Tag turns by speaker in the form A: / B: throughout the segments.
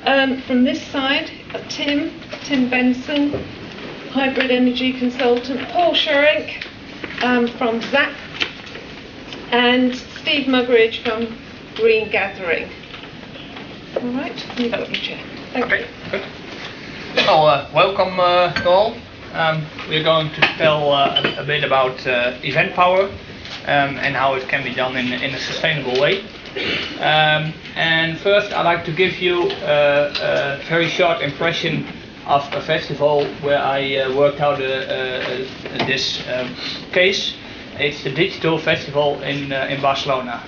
A: From this side, Tim Benson, hybrid energy consultant, Paul Schurink from ZAP, and Steve Muggeridge from Green Gathering. All right, you got your chair. Thank you.
B: Good. Well, welcome all. We're going to tell a bit about event power and how it can be done in a sustainable way. And first I'd like to give you a very short impression of a festival where I worked out this case. It's the Digital Festival in Barcelona.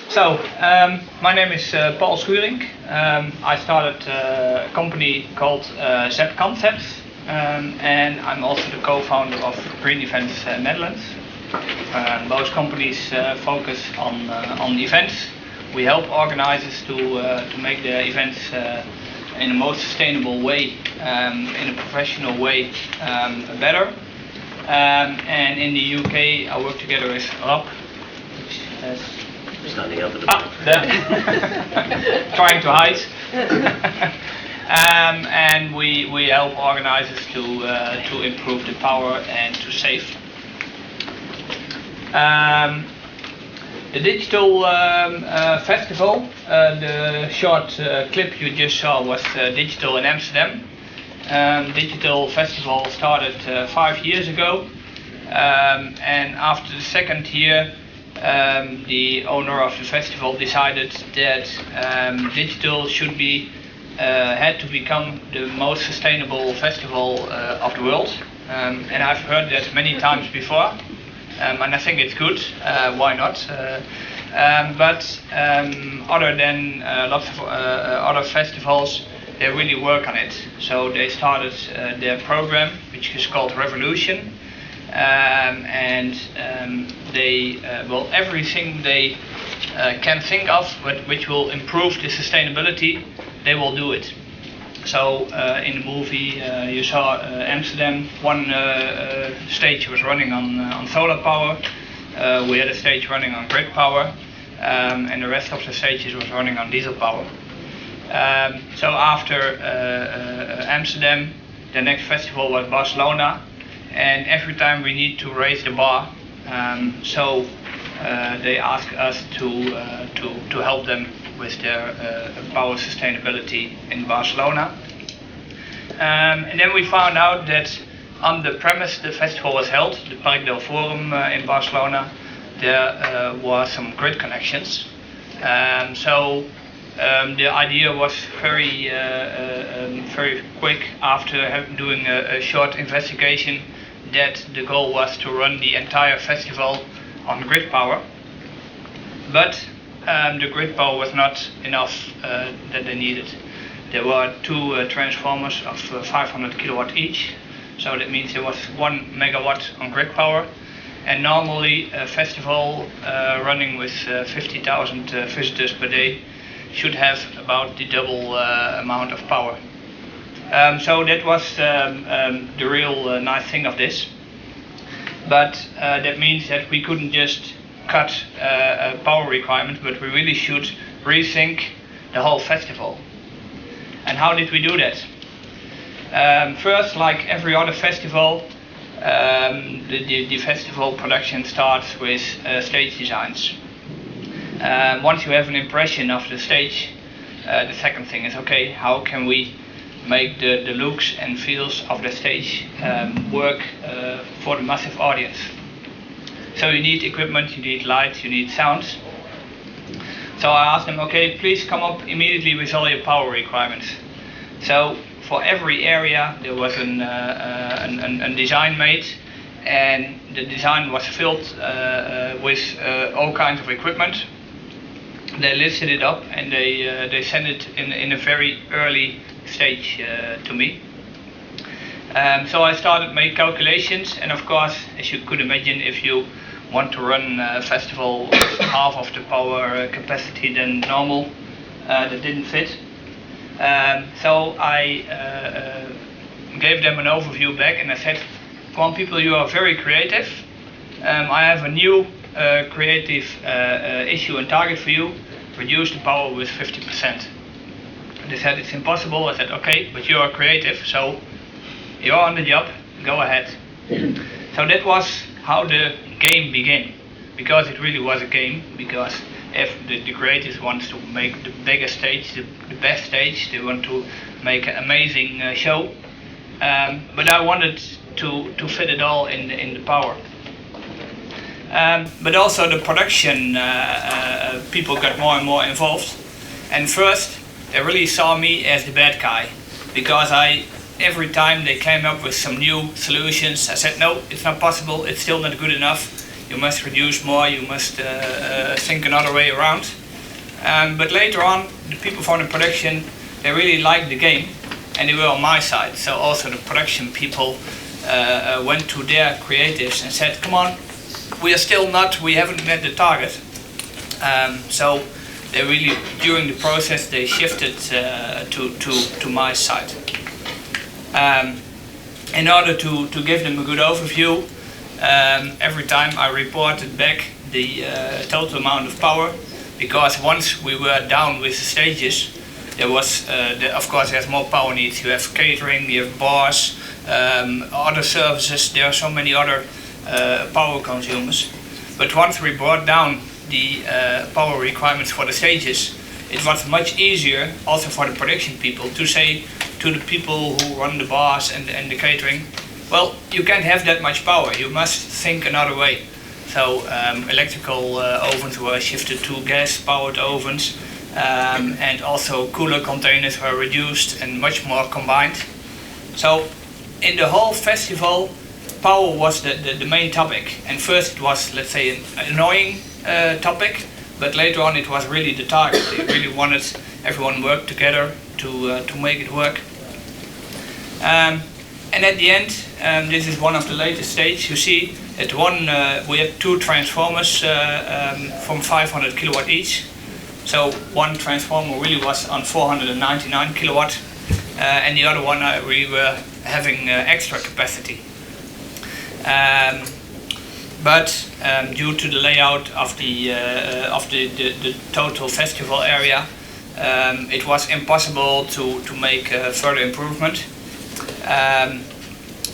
B: So, my name is Paul Schurink. I started a company called ZEP Concepts, and I'm also the co-founder of Green Events Netherlands. Both companies focus on events. We help organizers to make their events in the most sustainable way, in a professional way, better. And in the UK, I work together with Rob, which has
C: standing up at the
B: trying to hide. And we help organizers to improve the power and to save. The digital festival, the short clip you just saw was digital in Amsterdam. Digital festival started 5 years ago, and after the second year, the owner of the festival decided that digital should be had to become the most sustainable festival of the world, and I've heard that many times before, and I think it's good. Why not? But other than lots of other festivals, they really work on it. So they started their program, which is called Revolution. And they everything they can think of which will improve the sustainability, they will do it. So in the movie you saw Amsterdam, one stage was running on solar power, we had a stage running on grid power, and the rest of the stages was running on diesel power. So after Amsterdam, the next festival was Barcelona. And every time we need to raise the bar, so they ask us to help them with their power sustainability in Barcelona. And then we found out that on the premise the festival was held, the Parc del Forum in Barcelona, there was some grid connections. So the idea was very quick after doing a short investigation, that the goal was to run the entire festival on grid power, but the grid power was not enough that they needed. There were two transformers of 500 kilowatt each, so that means there was 1 megawatt on grid power, and normally a festival running with 50,000 visitors per day should have about the double amount of power. So that was the real nice thing of this. But that means that we couldn't just cut power requirements, but we really should rethink the whole festival. And how did we do that? First, like every other festival, the festival production starts with stage designs. Once you have an impression of the stage, the second thing is, okay, how can we make the looks and feels of the stage work for the massive audience? So you need equipment, you need lights, you need sounds. So I asked them, okay, please come up immediately with all your power requirements. So for every area there was a design made, and the design was filled with all kinds of equipment. They listed it up and they sent it in a very early stage to me. So I started make calculations, and of course, as you could imagine, if you want to run a festival with half of the power capacity than normal, that didn't fit. So I gave them an overview back, and I said, come on people, you are very creative. I have a new creative issue and target for you: reduce the power with 50%. They said it's impossible. I said, okay, but you are creative, so you're on the job, go ahead. So that was how the game began, because it really was a game, because if the creatives want to make the biggest stage, the best stage, they want to make an amazing show, but I wanted to fit it all in the power. But also the production people got more and more involved, and first they really saw me as the bad guy, because every time they came up with some new solutions, I said, no, it's not possible, it's still not good enough, you must reduce more, you must think another way around. But later on, the people from the production, they really liked the game, and they were on my side. So also the production people went to their creatives and said, come on, we haven't met the target. So they really, during the process, they shifted to my side. In order to give them a good overview, every time I reported back the total amount of power, because once we were down with the stages, there was, of course, there's more power needs. You have catering, you have bars, other services, there are so many other power consumers. But once we brought down the power requirements for the stages, it was much easier also for the production people to say to the people who run the bars and the catering, well, you can't have that much power, you must think another way. So electrical ovens were shifted to gas-powered ovens, and also cooler containers were reduced and much more combined. So in the whole festival, power was the main topic, and first it was, let's say, an annoying topic, but later on it was really the target. They really wanted everyone work together to make it work. And at the end, this is one of the latest stages. You see at one we had two transformers from 500 kilowatt each. So one transformer really was on 499 kilowatt, and the other one we were having extra capacity. But due to the layout of the total festival area, it was impossible to make further improvement.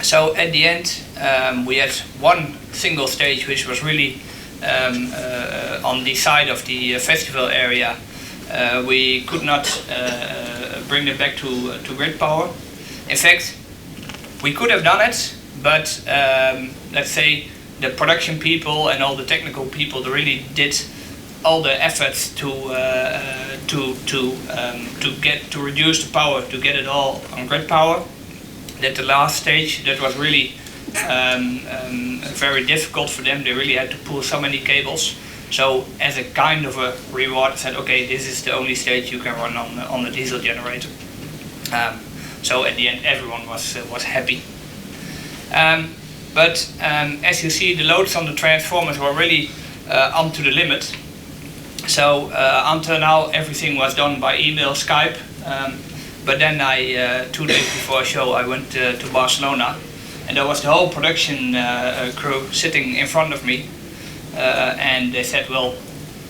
B: So at the end, we had one single stage which was really on the side of the festival area. We could not bring it back to grid power. In fact, we could have done it, but let's say the production people and all the technical people, they really did all the efforts to reduce the power, to get it all on grid power. That the last stage, that was really very difficult for them. They really had to pull so many cables. So as a kind of a reward, I said, okay, this is the only stage you can run on the diesel generator. So at the end, everyone was happy. But as you see, the loads on the transformers were really up to the limit. So until now, everything was done by email, Skype. But then 2 days before a show, I went to Barcelona, and there was the whole production crew sitting in front of me. and they said, well,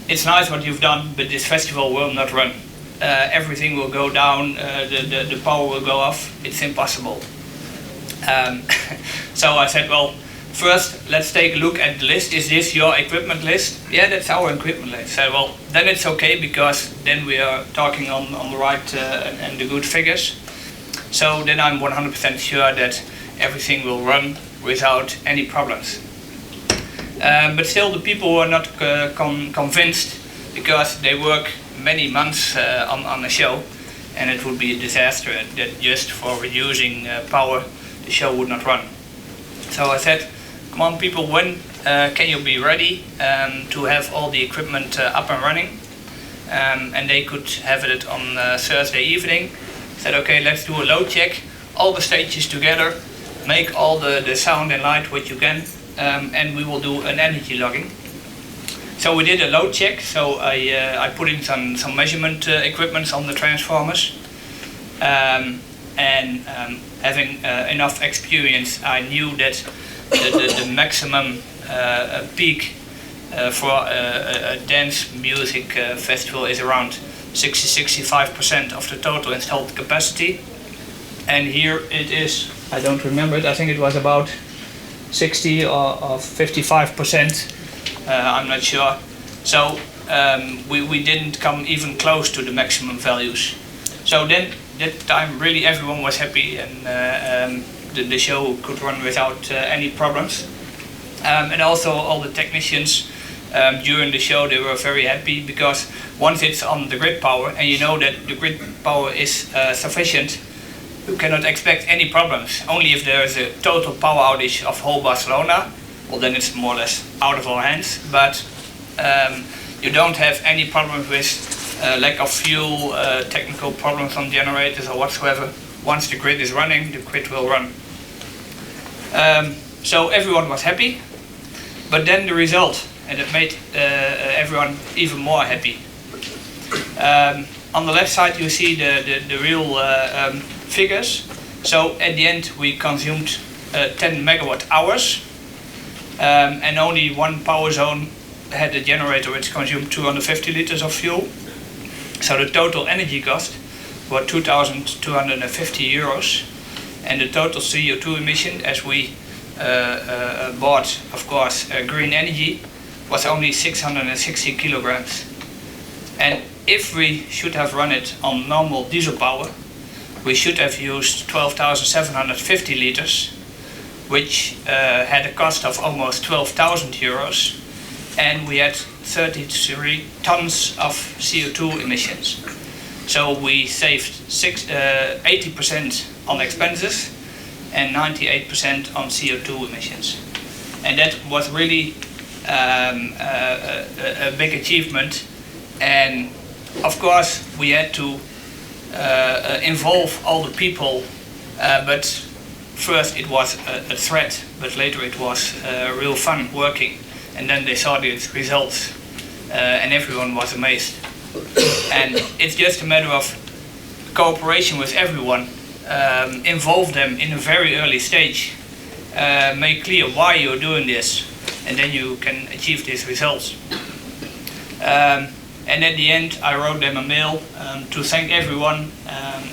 B: it's nice what you've done, but this festival will not run. Everything will go down, the power will go off, it's impossible. So I said, well, first let's take a look at the list. Is this your equipment list? Yeah, that's our equipment list. So, well, then it's okay, because then we are talking on the right and the good figures. So then I'm 100% sure that everything will run without any problems. But still the people were not convinced, because they work many months on the show, and it would be a disaster that just for reducing power the show would not run. So I said, come on people, when can you be ready to have all the equipment up and running? And they could have it on Thursday evening. I said, okay, let's do a load check, all the stages together, make all the sound and light what you can, and we will do an energy logging. So we did a load check, so I put in some measurement equipment on the transformers, and having enough experience, I knew that the maximum peak for a dance music festival is around 60-65% of the total installed capacity. And here it is, I don't remember it, I think it was about 60 or 55%, I'm not sure. So we didn't come even close to the maximum values. So then, that time really everyone was happy, and the show could run without any problems. And also all the technicians during the show, they were very happy, because once it's on the grid power, and you know that the grid power is sufficient, you cannot expect any problems. Only if there is a total power outage of whole Barcelona, well then it's more or less out of our hands. But you don't have any problems with lack of fuel, technical problems on generators or whatsoever. Once the grid is running, the grid will run. So everyone was happy, but then the result, and it made everyone even more happy. On the left side you see the real figures. So at the end we consumed 10 megawatt hours, and only one power zone had a generator which consumed 250 liters of fuel. So the total energy cost was 2,250 euros, and the total CO2 emission, as we bought, of course, green energy, was only 660 kilograms. And if we should have run it on normal diesel power, we should have used 12,750 liters, which had a cost of almost 12,000 euros, and we had 33 tons of CO2 emissions. So we saved 80% on expenses and 98% on CO2 emissions. And that was really a big achievement. And of course we had to involve all the people, but first it was a threat, but later it was real fun working. And then they saw the results, and everyone was amazed. And it's just a matter of cooperation with everyone, involve them in a very early stage, make clear why you're doing this, and then you can achieve these results. And at the end I wrote them a mail to thank everyone,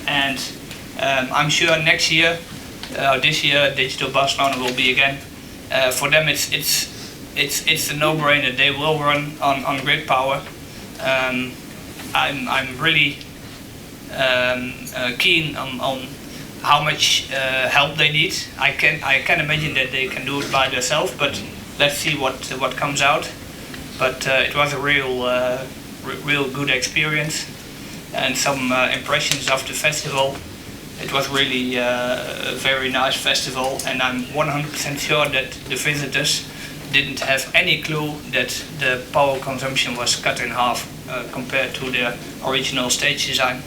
B: and I'm sure next year, this year, Digital Barcelona will be again. For them it's a no-brainer. They will run on grid power. I'm really keen on how much help they need. I can imagine that they can do it by themselves, but let's see what comes out. But it was a real good experience, and some impressions of the festival. It was really a very nice festival, and I'm 100% sure that the visitors didn't have any clue that the power consumption was cut in half compared to the original stage design.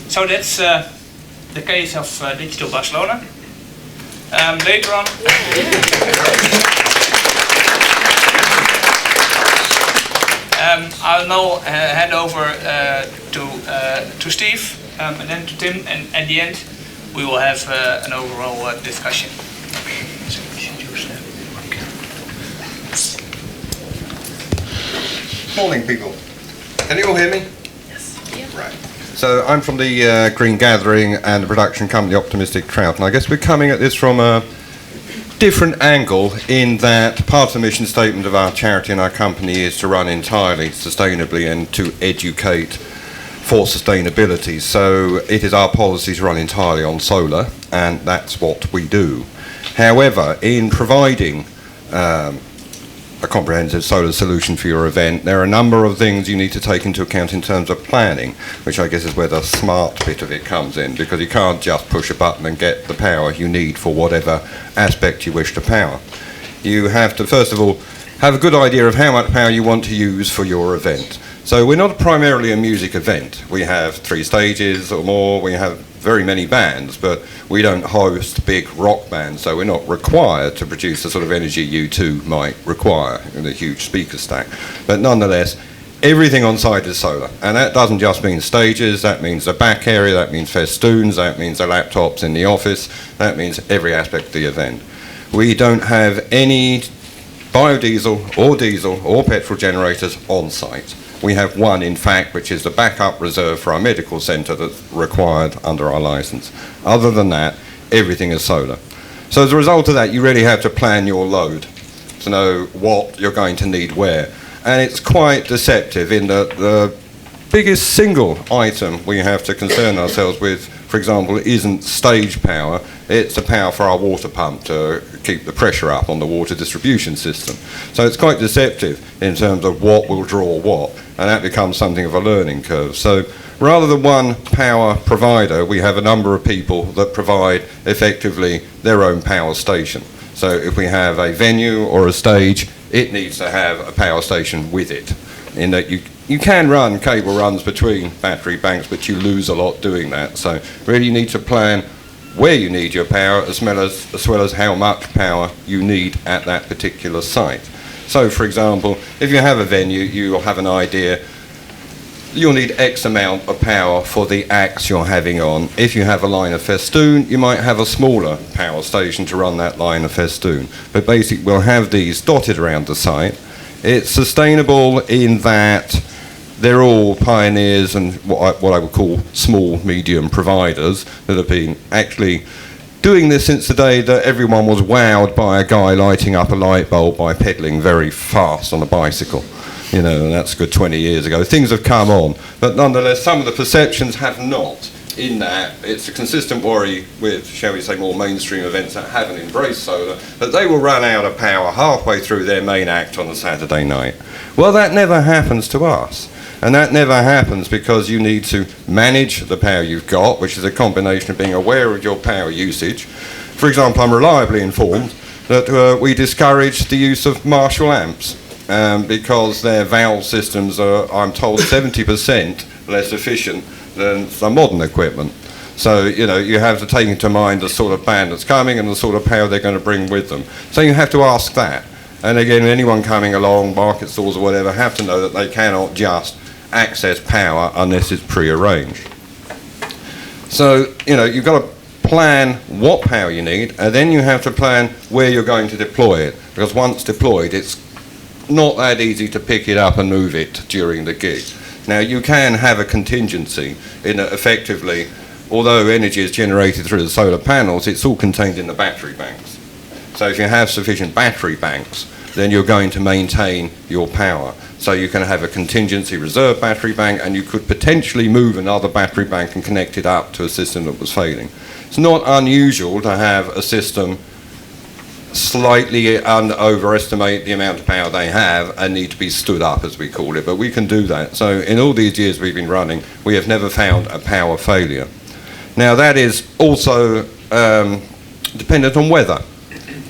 B: So that's the case of Digital Barcelona. Later on, I'll now hand over to Steve, and then to Tim, and at the end we will have an overall discussion.
C: Morning, people. Can you all hear me? Yes. Yeah. Right. So I'm from the Green Gathering and the production company Optimistic Trout, and I guess we're coming at this from a different angle in that part of the mission statement of our charity and our company is to run entirely sustainably and to educate for sustainability. So it is our policy to run entirely on solar, and that's what we do. However, in providing a comprehensive solar solution for your event, there are a number of things you need to take into account in terms of planning, which I guess is where the smart bit of it comes in, because you can't just push a button and get the power you need for whatever aspect you wish to power. You have to, first of all, have a good idea of how much power you want to use for your event. So we're not primarily a music event. We have 3 stages or more, we have very many bands, but we don't host big rock bands, so we're not required to produce the sort of energy U2 might require in a huge speaker stack. But nonetheless, everything on site is solar, and that doesn't just mean stages, that means the back area, that means festoons, that means the laptops in the office, that means every aspect of the event. We don't have any biodiesel or diesel or petrol generators on site. We have one, in fact, which is the backup reserve for our medical centre that's required under our licence. Other than that, everything is solar. So as a result of that, you really have to plan your load to know what you're going to need where. And it's quite deceptive in that the biggest single item we have to concern ourselves with, for example, isn't stage power, it's the power for our water pump to keep the pressure up on the water distribution system. So it's quite deceptive in terms of what will draw what, and that becomes something of a learning curve. So rather than one power provider, we have a number of people that provide effectively their own power station. So if we have a venue or a stage, it needs to have a power station with it, in that you can run cable runs between battery banks, but you lose a lot doing that. So really you need to plan where you need your power as well as how much power you need at that particular site. So for example, if you have a venue, you'll have an idea you'll need X amount of power for the acts you're having on. If you have a line of festoon, you might have a smaller power station to run that line of festoon. But basically we'll have these dotted around the site. It's sustainable in that they're all pioneers and what I would call small, medium providers that have been actually doing this since the day that everyone was wowed by a guy lighting up a light bulb by pedaling very fast on a bicycle. You know, and that's a good 20 years ago. Things have come on, but nonetheless some of the perceptions have not, in that it's a consistent worry with, shall we say, more mainstream events that haven't embraced solar, that they will run out of power halfway through their main act on a Saturday night. Well, that never happens to us. And that never happens because you need to manage the power you've got, which is a combination of being aware of your power usage. For example, I'm reliably informed that we discourage the use of Marshall amps because their valve systems are, I'm told, 70% less efficient than some modern equipment. So, you know, you have to take into mind the sort of band that's coming and the sort of power they're going to bring with them. So you have to ask that. And again, anyone coming along, market stalls or whatever, have to know that they cannot just access power unless it's pre-arranged. So, you know, you've got to plan what power you need, and then you have to plan where you're going to deploy it, because once deployed, it's not that easy to pick it up and move it during the gig. Now, you can have a contingency in that effectively, although energy is generated through the solar panels, it's all contained in the battery banks. So if you have sufficient battery banks, then you're going to maintain your power. So you can have a contingency reserve battery bank, and you could potentially move another battery bank and connect it up to a system that was failing. It's not unusual to have a system slightly overestimate the amount of power they have and need to be stood up, as we call it, but we can do that. So in all these years we've been running, we have never found a power failure. Now that is also dependent on weather.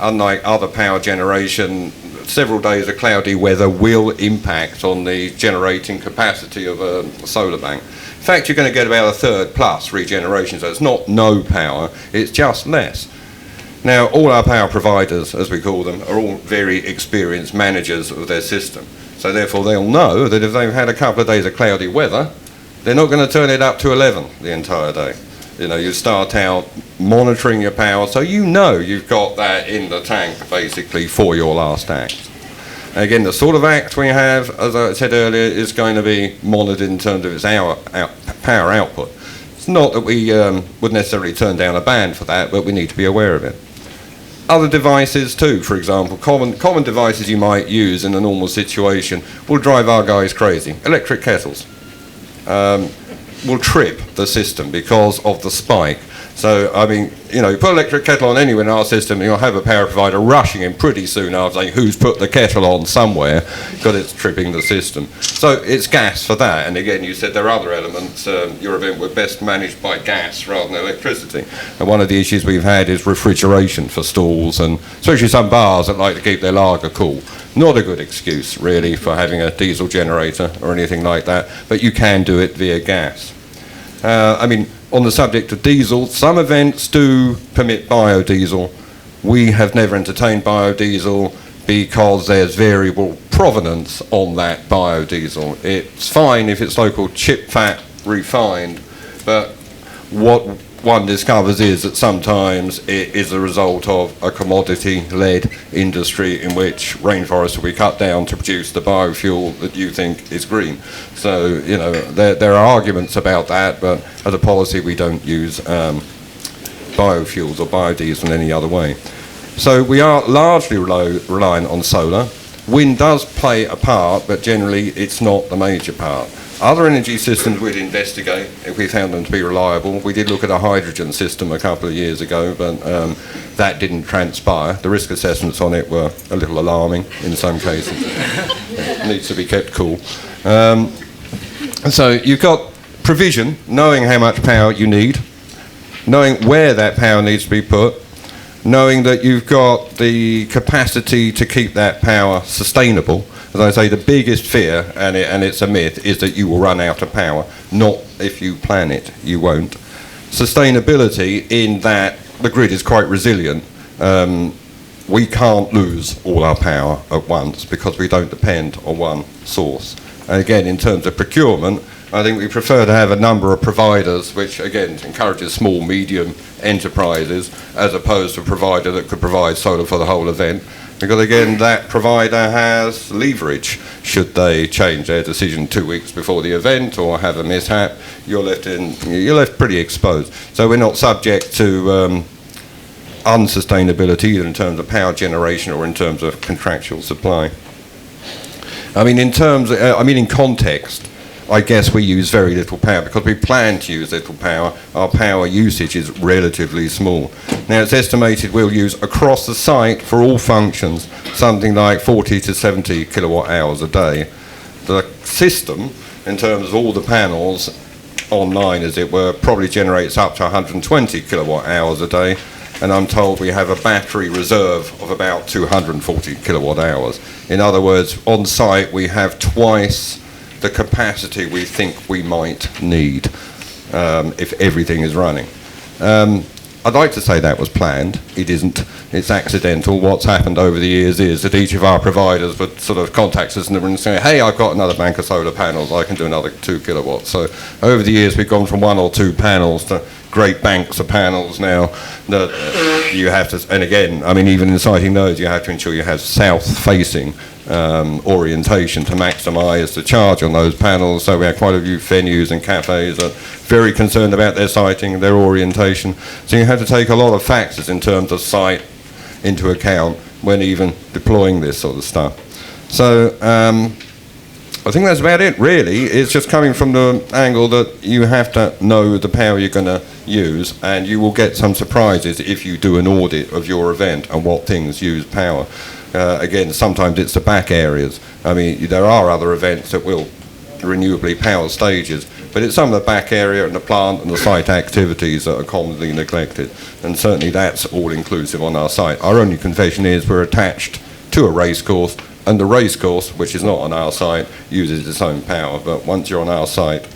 C: Unlike other power generation, several days of cloudy weather will impact on the generating capacity of a solar bank. In fact, you're going to get about a third plus regeneration, so it's not no power, it's just less. Now, all our power providers, as we call them, are all very experienced managers of their system. So therefore they'll know that if they've had a couple of days of cloudy weather, they're not going to turn it up to 11 the entire day. You know, you start out monitoring your power, so you know you've got that in the tank, basically, for your last act. Again, the sort of act we have, as I said earlier, is going to be monitored in terms of its power output. It's not that we would necessarily turn down a ban for that, but we need to be aware of it. Other devices too, for example, common devices you might use in a normal situation will drive our guys crazy. Electric kettles will trip the system because of the spike. So, I mean, you know, you put an electric kettle on anywhere in our system, you'll have a power provider rushing in pretty soon after saying, who's put the kettle on somewhere, because it's tripping the system. So it's gas for that. And again, you said there are other elements. Your event were best managed by gas rather than electricity. And one of the issues we've had is refrigeration for stalls, and especially some bars that like to keep their lager cool. Not a good excuse, really, for having a diesel generator or anything like that, but you can do it via gas. I mean, on the subject of diesel, some events do permit biodiesel. We have never entertained biodiesel because there's variable provenance on that biodiesel. It's fine if it's local chip fat refined, but what one discovers is that sometimes it is a result of a commodity-led industry in which rainforests will be cut down to produce the biofuel that you think is green. So, you know, there are arguments about that, but as a policy we don't use biofuels or biodiesel in any other way. So we are largely reliant on solar. Wind does play a part, but generally it's not the major part. Other energy systems we'd investigate if we found them to be reliable. We did look at a hydrogen system a couple of years ago, but that didn't transpire. The risk assessments on it were a little alarming in some cases. It needs to be kept cool. So you've got provision, knowing how much power you need, knowing where that power needs to be put, knowing that you've got the capacity to keep that power sustainable. As I say, the biggest fear, and it's a myth, is that you will run out of power. Not if you plan it, you won't. Sustainability in that the grid is quite resilient. We can't lose all our power at once because we don't depend on one source. And again, in terms of procurement, I think we prefer to have a number of providers, which again encourages small, medium enterprises, as opposed to a provider that could provide solar for the whole event. Because again, that provider has leverage. Should they change their decision 2 weeks before the event or have a mishap, you're left pretty exposed. So we're not subject to unsustainability either in terms of power generation or in terms of contractual supply. I mean, in context, I guess we use very little power because we plan to use little power. Our power usage is relatively small. Now it's estimated we'll use across the site for all functions something like 40 to 70 kilowatt hours a day. The system, in terms of all the panels online as it were, probably generates up to 120 kilowatt hours a day, and I'm told we have a battery reserve of about 240 kilowatt hours. In other words, on site we have twice the capacity we think we might need if everything is running. I'd like to say that was planned. It isn't. It's accidental. What's happened over the years is that each of our providers would sort of contact us and say, hey, I've got another bank of solar panels, I can do another 2 kilowatts. So over the years we've gone from 1 or 2 panels to great banks of panels now that you have to, and again, I mean, even in siting those, you have to ensure you have south-facing orientation to maximise the charge on those panels. So we have quite a few venues and cafes that are very concerned about their siting, their orientation. So you have to take a lot of factors in terms of site into account when even deploying this sort of stuff. So I think that's about it, really. It's just coming from the angle that you have to know the power you're going to use, and you will get some surprises if you do an audit of your event and what things use power. Again, sometimes it's the back areas. I mean, there are other events that will renewably power stages, but it's some of the back area and the plant and the site activities that are commonly neglected. And certainly that's all inclusive on our site. Our only confession is we're attached to a race course, and the race course, which is not on our site, uses its own power. But once you're on our site,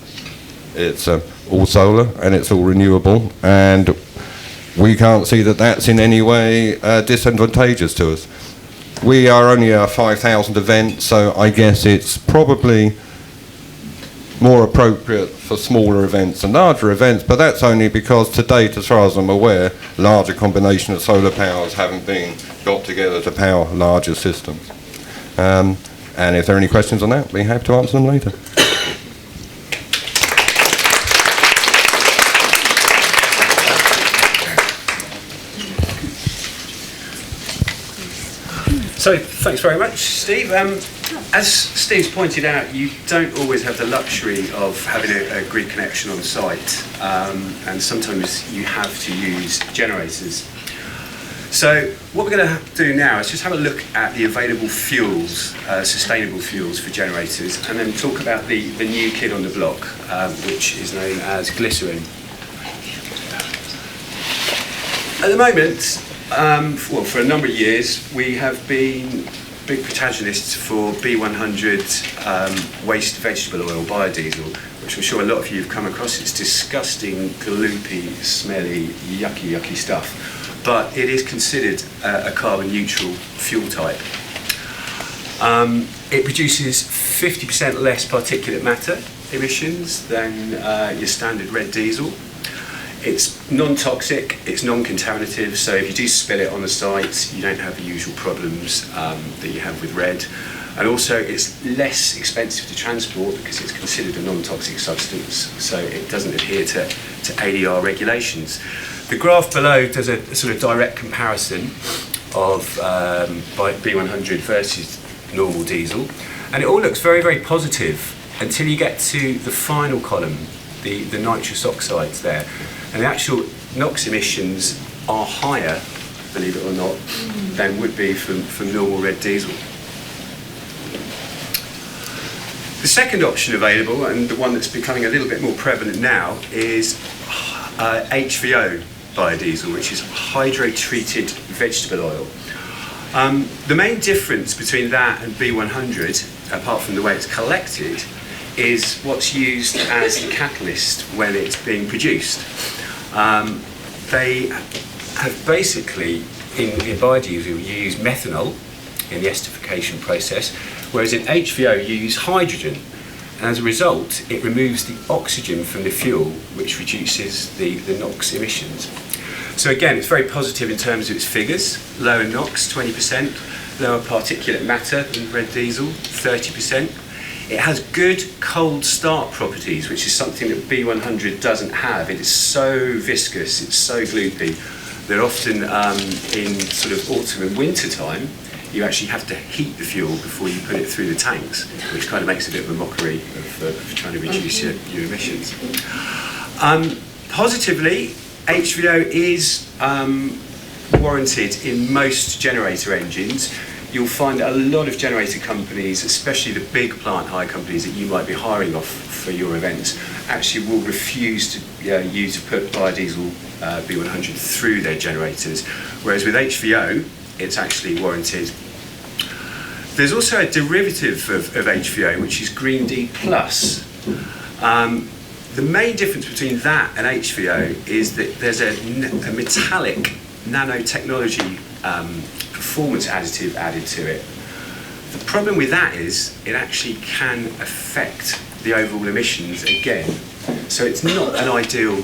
C: it's all solar and it's all renewable, and we can't see that that's in any way disadvantageous to us. We are only a 5,000 event, so I guess it's probably more appropriate for smaller events than larger events, but that's only because to date, as far as I'm aware, larger combination of solar powers haven't been got together to power larger systems. And if there are any questions on that, we'll be happy to answer them later.
D: So, thanks very much, Steve. As Steve's pointed out, you don't always have the luxury of having a grid connection on site, and sometimes you have to use generators. So what we're going to do now is just have a look at the available fuels, sustainable fuels for generators, and then talk about the new kid on the block, which is known as glycerin. At the moment, well, for a number of years, we have been big protagonists for B100 waste vegetable oil biodiesel, which I'm sure a lot of you have come across. It's disgusting, gloopy, smelly, yucky stuff. But it is considered a carbon neutral fuel type. It produces 50% less particulate matter emissions than your standard red diesel. It's non-toxic, it's non-contaminative, so if you do spill it on the site, you don't have the usual problems that you have with red. And also it's less expensive to transport because it's considered a non-toxic substance, so it doesn't adhere to ADR regulations. The graph below does a sort of direct comparison of B100 versus normal diesel, and it all looks very, very positive until you get to the final column, the nitrous oxides there. And the actual NOx emissions are higher, believe it or not, than would be from normal red diesel. The second option available, and the one that's becoming a little bit more prevalent now, is HVO biodiesel, which is hydro-treated vegetable oil. The main difference between that and B100, apart from the way it's collected, is what's used as the catalyst when it's being produced. They have basically, in biodiesel, you use methanol in the esterification process, whereas in HVO you use hydrogen. And as a result, it removes the oxygen from the fuel, which reduces the NOx emissions. So again, it's very positive in terms of its figures. Lower NOx, 20%, lower particulate matter than red diesel, 30%. It has good cold start properties, which is something that B100 doesn't have. It is so viscous, it's so gloopy, that often in sort of autumn and winter time, you actually have to heat the fuel before you put it through the tanks, which kind of makes a bit of a mockery of trying to reduce your emissions. Positively, HVO is warranted in most generator engines. You'll find a lot of generator companies, especially the big plant hire companies that you might be hiring off for your events, actually will refuse to you to put biodiesel B100 through their generators, whereas with HVO, it's actually warranted. There's also a derivative of HVO, which is Green D+. The main difference between that and HVO is that there's a metallic nanotechnology performance additive added to it. The problem with that is it actually can affect the overall emissions again. So it's not an ideal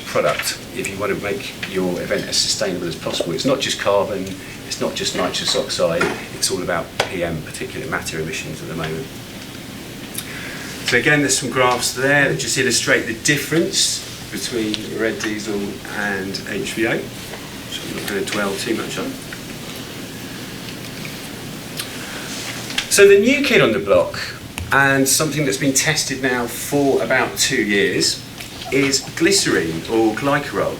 D: product if you want to make your event as sustainable as possible. It's not just carbon, it's not just nitrous oxide, it's all about PM, particulate matter emissions at the moment. So again, there's some graphs there that just illustrate the difference between red diesel and HVO, which I'm not going to dwell too much on. So the new kid on the block, and something that's been tested now for about 2 years, is glycerine or glycerol.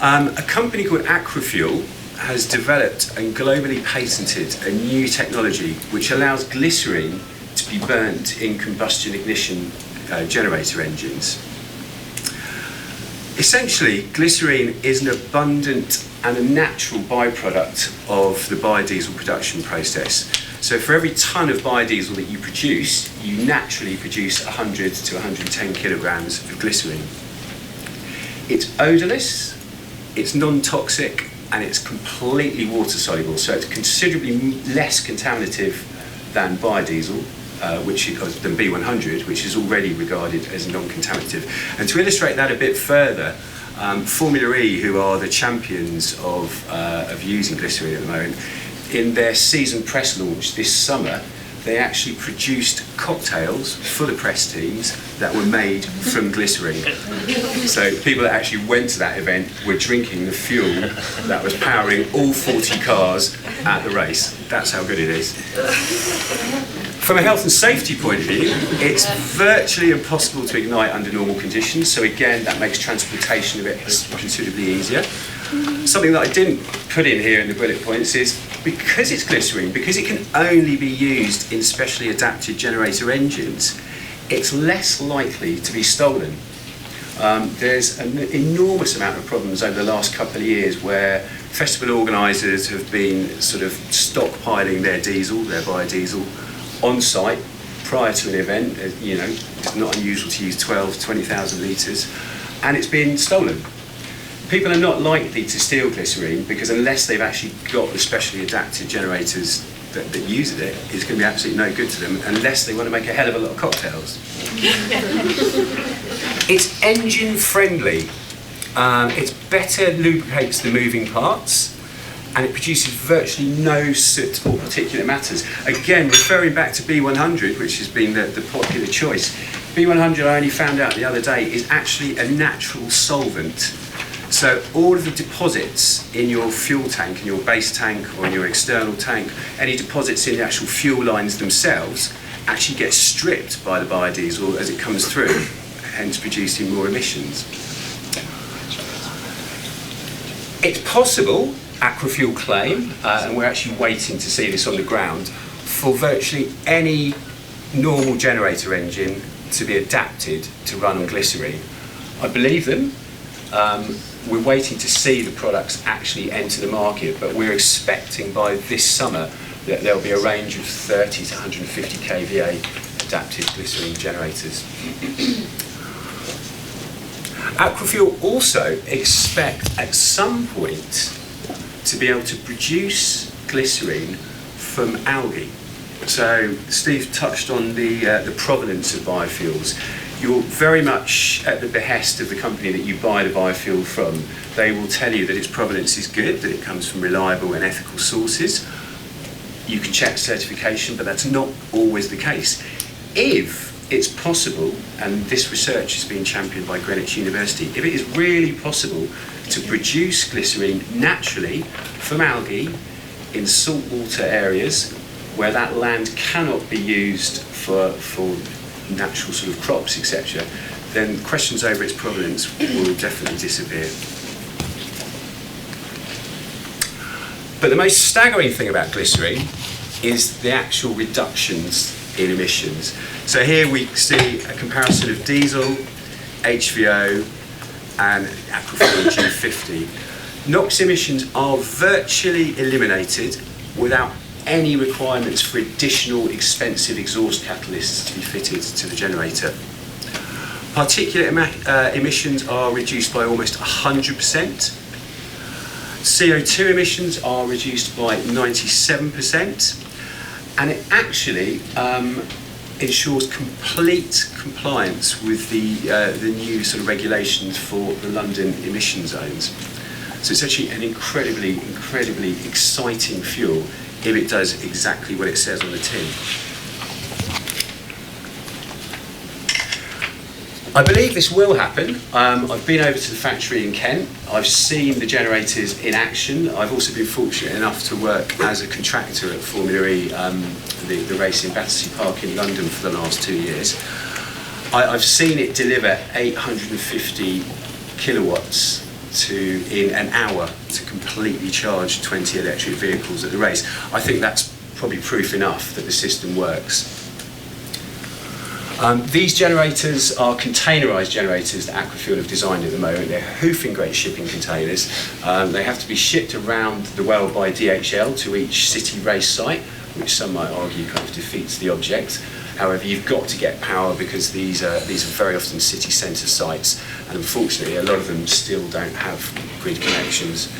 D: A company called Aquafuel has developed and globally patented a new technology which allows glycerine to be burnt in combustion ignition generator engines. Essentially, glycerine is an abundant and a natural byproduct of the biodiesel production process. So for every tonne of biodiesel that you produce, you naturally produce 100 to 110 kilograms of glycerine. It's odourless, it's non-toxic, and it's completely water soluble, so it's considerably less contaminative than biodiesel, than B100, which is already regarded as non-contaminative. And to illustrate that a bit further, Formula E, who are the champions of using glycerine at the moment, in their season press launch this summer, they actually produced cocktails for the press teams that were made from glycerine. So people that actually went to that event were drinking the fuel that was powering all 40 cars at the race. That's how good it is. From a health and safety point of view, it's virtually impossible to ignite under normal conditions. So again, that makes transportation a bit considerably easier. Something that I didn't put in here in the bullet points is, because it's glycerine, because it can only be used in specially adapted generator engines, it's less likely to be stolen. There's an enormous amount of problems over the last couple of years where festival organisers have been sort of stockpiling their diesel, their biodiesel, on site prior to an event. You know, it's not unusual to use 20,000 litres, and it's been stolen. People are not likely to steal glycerine because unless they've actually got the specially adapted generators that use it, it's going to be absolutely no good to them unless they want to make a hell of a lot of cocktails. It's engine friendly. It better lubricates the moving parts, and it produces virtually no soot or particulate matters. Again, referring back to B100, which has been the popular choice, B100, I only found out the other day, is actually a natural solvent. So all of the deposits in your fuel tank, in your base tank or in your external tank, any deposits in the actual fuel lines themselves actually get stripped by the biodiesel as it comes through, hence producing more emissions. It's possible, Aquafuel claim, and we're actually waiting to see this on the ground, for virtually any normal generator engine to be adapted to run on glycerine. I believe them. We're waiting to see the products actually enter the market, but we're expecting by this summer that there'll be a range of 30 to 150 kVA adapted glycerine generators. Aquafuel also expect at some point to be able to produce glycerine from algae. So Steve touched on the provenance of biofuels. You're very much at the behest of the company that you buy the biofuel from. They will tell you that its provenance is good, that it comes from reliable and ethical sources. You can check certification, but that's not always the case. If it's possible, and this research is being championed by Greenwich University, if it is really possible to produce glycerine naturally from algae in saltwater areas where that land cannot be used for natural sort of crops, etc., then questions over its provenance will definitely disappear. But the most staggering thing about glycerine is the actual reductions in emissions. So here we see a comparison of diesel, HVO, and Aquafuel G50. NOx emissions are virtually eliminated without any requirements for additional expensive exhaust catalysts to be fitted to the generator. Particulate emissions are reduced by almost 100%. CO2 emissions are reduced by 97%. And it actually ensures complete compliance with the new sort of regulations for the London emission zones. So it's actually an incredibly exciting fuel if it does exactly what it says on the tin. I believe this will happen. I've been over to the factory in Kent. I've seen the generators in action. I've also been fortunate enough to work as a contractor at Formula E, the race in Battersea Park in London for the last 2 years. I've seen it deliver 850 kilowatts in an hour to completely charge 20 electric vehicles at the race. I think that's probably proof enough that the system works. These generators are containerised generators that Aquafuel have designed at the moment. They're hoofing great shipping containers. They have to be shipped around the world by DHL to each city race site, which some might argue kind of defeats the object. However, you've got to get power because these are very often city centre sites, and unfortunately a lot of them still don't have grid connections.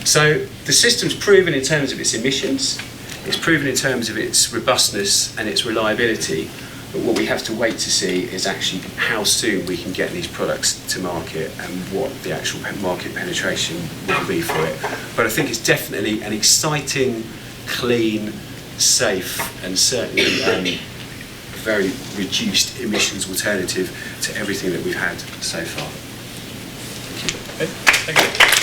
D: So the system's proven in terms of its emissions, it's proven in terms of its robustness and its reliability, but what we have to wait to see is actually how soon we can get these products to market and what the actual market penetration will be for it. But I think it's definitely an exciting clean, safe, and certainly very reduced emissions alternative to everything that we've had so far.
E: Thank you.